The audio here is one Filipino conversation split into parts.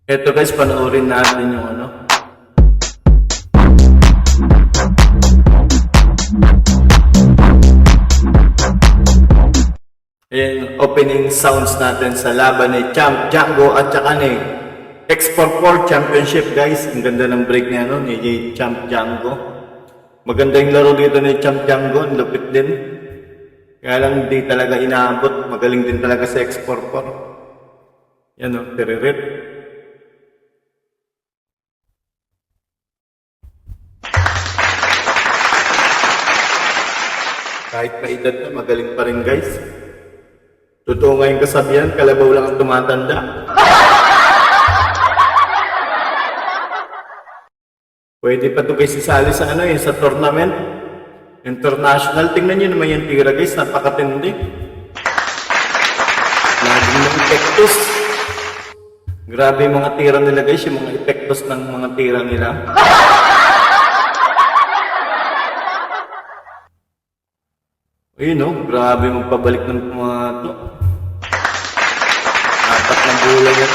Eto guys, panoorin natin yung ano. Ayan yung opening sounds natin sa laban ni Champ Django at saka ni X44 Championship guys. Ang ganda ng break niya no, ni Champ Django. Maganda yung laro dito ni Champ Django, lupit din. Kaya lang hindi talaga inaabot. Magaling din talaga sa X44. Yan o, tiririt. Kahit paedad na, magaling pa rin guys. Totoo nga yung kasabihan, kalabaw lang ang tumatanda. Pwede pa ito guys isali sa ano sa tournament. International. Tingnan nyo naman yung tira guys, napakatindi. Laging ng epektos. Grabe yung mga tira nila guys, yung mga epektos ng mga tira nila. Ayun no, grabe magpabalik ng mga to. Apat na bola yan.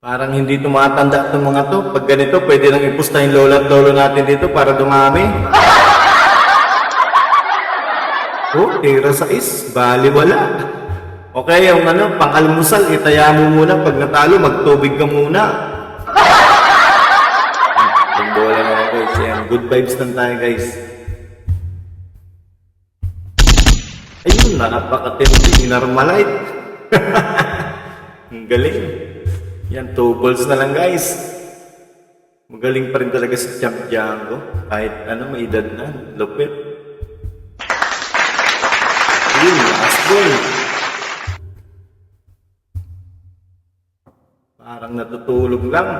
Parang hindi tumatanda itong mga to. Pag ganito, pwede nang ipusta yung lola at lolo natin dito para dumami. Oh, tira sa bali wala. Okay, yung ano, pang-almusal, itaya mo muna. Pag natalo, magtubig ka muna. Yung bola na guys, yan. Good vibes lang tayo guys. Ayun, napakatindi, Normalight. Ang galing. Yan, 2 balls na lang guys. Magaling pa rin talaga si Champ Django. Kahit ano, may edad na, lupit. Ayun, last ball. Parang natutulog lang.